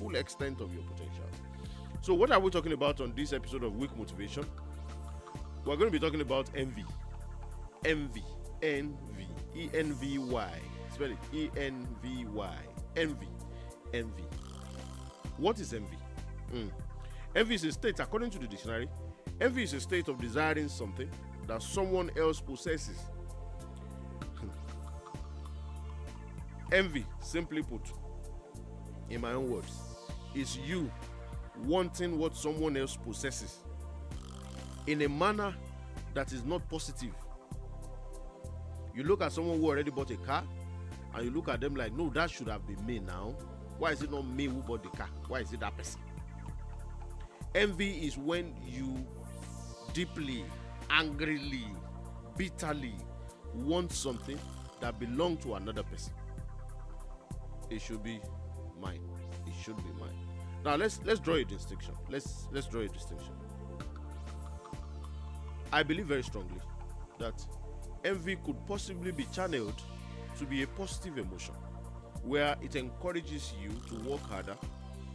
full extent of your potential. So what are we talking about on this episode of Weak Motivation? We're going to be talking about envy. Envy. Envy. E-N-V-Y. Spell it. E-N-V-Y. Envy. Envy. What is envy? Envy is a state, according to the dictionary, envy is a state of desiring something that someone else possesses. Envy, simply put, in my own words, is you wanting what someone else possesses in a manner that is not positive. You look at someone who already bought a car and you look at them like, no, that should have been me now. Why is it not me who bought the car? Why is it that person? Envy is when you deeply, angrily, bitterly want something that belongs to another person. It should be mine. It should be mine. Now let's draw a distinction. Let's draw a distinction. I believe very strongly that envy could possibly be channeled to be a positive emotion where it encourages you to work harder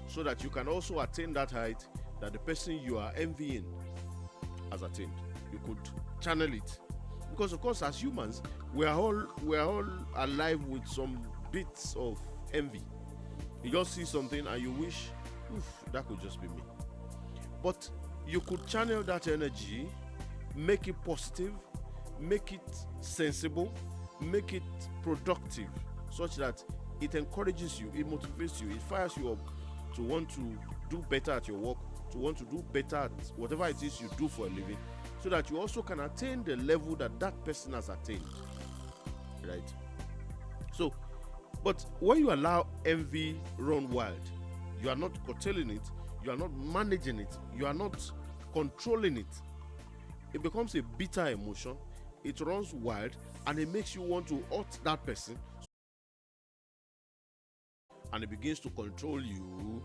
so that you can also attain that height that the person you are envying has attained. You could channel it because, of course, as humans, we are all alive with some bits of envy. You just see something and you wish, that could just be me. But you could channel that energy, make it positive, make it sensible, make it productive, such that it encourages you, it motivates you, it fires you up to want to do better at your work, to want to do better at whatever it is you do for a living, so that you also can attain the level that that person has attained, right? So, but when you allow envy run wild, you are not curtailing it, you are not managing it, you are not controlling it. It becomes a bitter emotion, it runs wild, and it makes you want to hurt that person, and it begins to control you.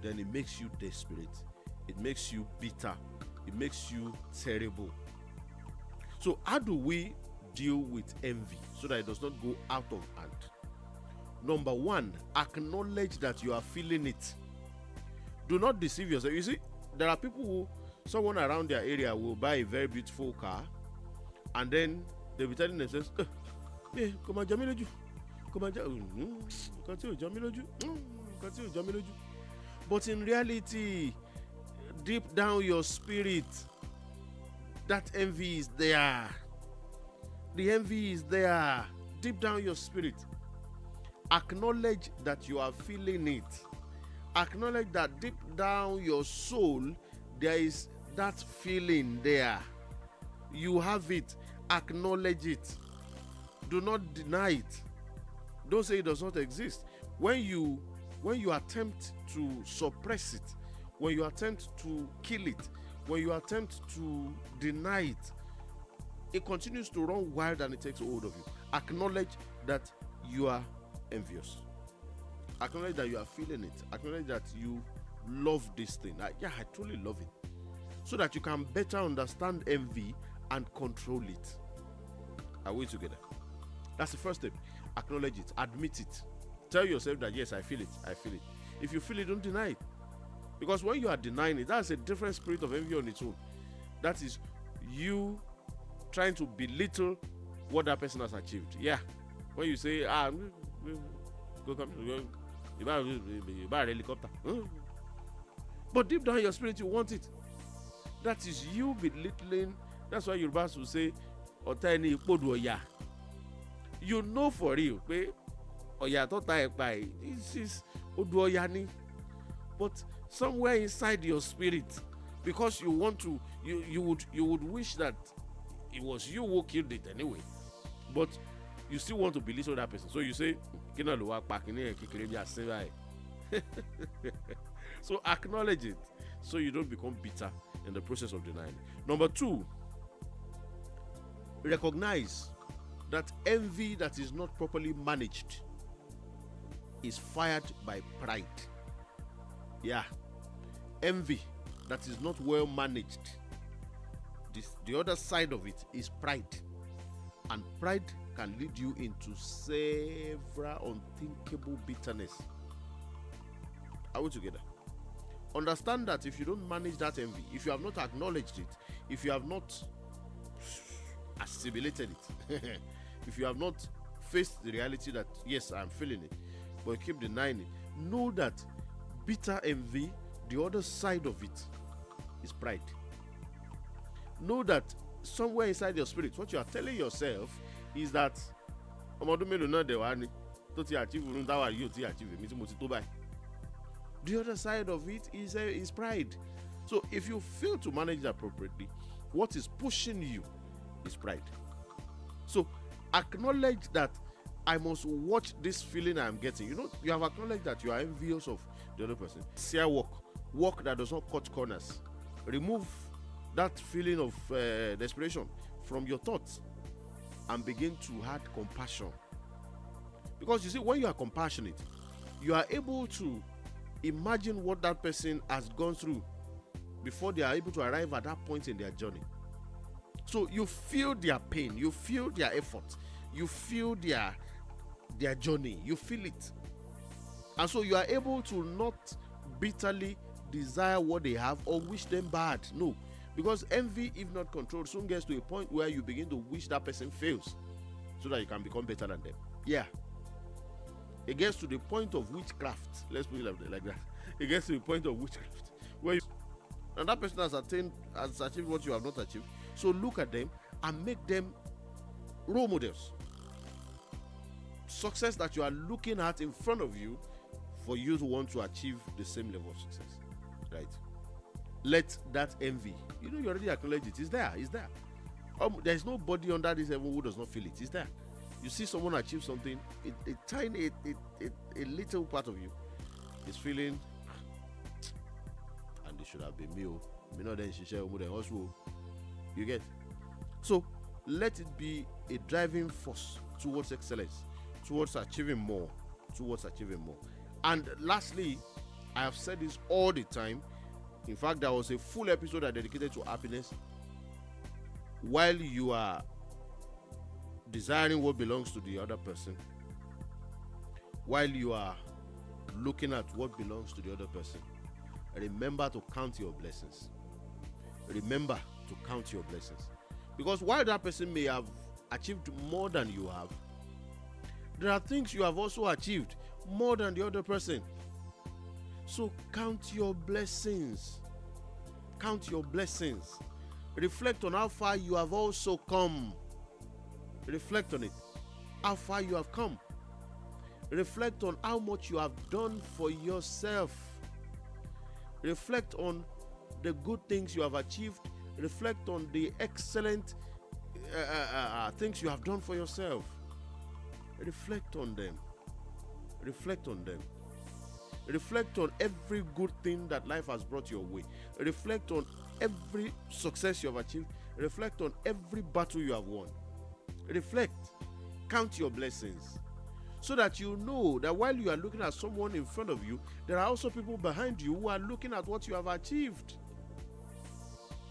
Then it makes you desperate, it makes you bitter, it makes you terrible. So how do we deal with envy so that it does not go out of hand? Number one, acknowledge that you are feeling it. Do not deceive yourself. You see, there are people who, someone around their area will buy a very beautiful car, and then they'll be telling themselves, come on, Jamiloju, come on, but in reality, deep down your spirit, that envy is there. The envy is there, deep down your spirit. Acknowledge that you are feeling it. Acknowledge that deep down your soul, there is that feeling there. You have it. Acknowledge it. Do not deny it. Don't say it does not exist. When you attempt to suppress it, when you attempt to kill it, when you attempt to deny it, it continues to run wild and it takes hold of you. Acknowledge that you are envious. Acknowledge that you are feeling it. Acknowledge that you love this thing. I truly love it. So that you can better understand envy and control it. Are we together? That's the first step. Acknowledge it. Admit it. Tell yourself that yes, I feel it. I feel it. If you feel it, don't deny it. Because when you are denying it, that's a different spirit of envy on its own. That is you trying to belittle what that person has achieved. Yeah. When you say, go come, you buy a helicopter. But deep down in your spirit, you want it. That is you belittling. That's why Yorubas will say, Otani Ipodu Oya. You know for real, Oya Tota Ekpai. This is Odu Oyani. But somewhere inside your spirit, because you want to, you would wish that it was you who killed it anyway. But you still want to belittle that person. So you say, so acknowledge it so you don't become bitter in the process of denying. Number two, recognize that envy that is not properly managed is fired by pride. Yeah, envy that is not well managed, the other side of it is pride. And pride can lead you into several unthinkable bitterness. Are we together? Understand that if you don't manage that envy, if you have not acknowledged it, if you have not assimilated it, if you have not faced the reality that, yes, I'm feeling it, but you keep denying it, know that bitter envy, the other side of it, is pride. Know that somewhere inside your spirit, what you are telling yourself is that the other side of it is pride. So if you fail to manage it appropriately, what is pushing you is pride. So acknowledge that I must watch this feeling I'm getting. You have acknowledged that you are envious of the other person. Sincere work that does not cut corners. Remove that feeling of desperation from your thoughts and begin to add compassion. Because you see, when you are compassionate, you are able to imagine what that person has gone through before they are able to arrive at that point in their journey. So you feel their pain, you feel their effort, you feel their journey, you feel it. And so you are able to not bitterly desire what they have or wish them bad. No. Because envy, if not controlled, soon gets to a point where you begin to wish that person fails so that you can become better than them. Yeah. It gets to the point of witchcraft. Let's put it like that. It gets to the point of witchcraft. And that person has achieved what you have not achieved. So look at them and make them role models. Success that you are looking at in front of you for you to want to achieve the same level of success. Right? Let that envy, you already acknowledge it. It's there. There's nobody under this heaven who does not feel it. It's there. You see someone achieve something, a little part of you is feeling, and it should have been me. You get? So let it be a driving force towards excellence, towards achieving more. And lastly, I have said this all the time. In fact, there was a full episode I dedicated to happiness. While you are desiring what belongs to the other person, while you are looking at what belongs to the other person, remember to count your blessings. Remember to count your blessings. Because while that person may have achieved more than you have, there are things you have also achieved more than the other person. So count your blessings. Count your blessings. Reflect on how far you have also come. Reflect on it. How far you have come. Reflect on how much you have done for yourself. Reflect on the good things you have achieved. Reflect on the excellent things you have done for yourself. Reflect on them. Reflect on them. Reflect on every good thing that life has brought your way. Reflect on every success you have achieved. Reflect on every battle you have won. Reflect. Count your blessings. So that you know that while you are looking at someone in front of you, there are also people behind you who are looking at what you have achieved.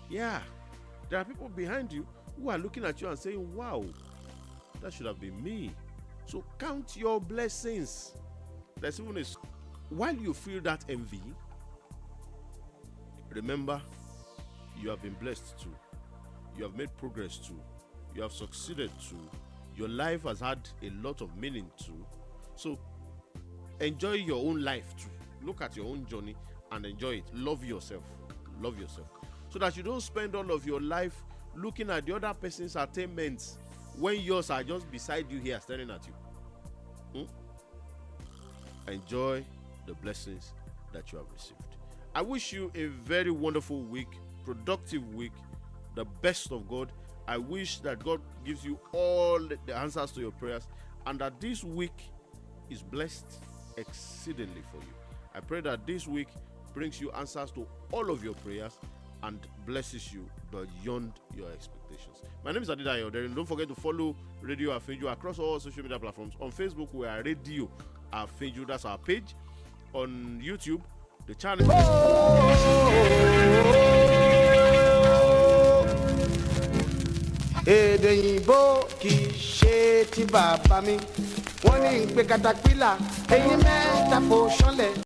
Yeah. There are people behind you who are looking at you and saying, wow, that should have been me. So count your blessings. There's even while you feel that envy, remember you have been blessed too. You have made progress too. You have succeeded too. Your life has had a lot of meaning too. So enjoy your own life too. Look at your own journey and enjoy it. Love yourself. Love yourself. So that you don't spend all of your life looking at the other person's attainments when yours are just beside you here staring at you. Enjoy the blessings that you have received. I wish you a very wonderful week, productive week, the best of God. I wish that God gives you all the answers to your prayers and that this week is blessed exceedingly for you. I pray that this week brings you answers to all of your prayers and blesses you beyond your expectations. My name is Adedayo. Don't forget to follow Radio Afenju across all social media platforms. On Facebook, we are Radio Afenju. That's our page. On YouTube, the channel. Èdè òyìnbó kì í ṣe ti bàbá mi, wọ́n ní ń pe katapila, eyín mẹ́ta fò ṣánlẹ̀.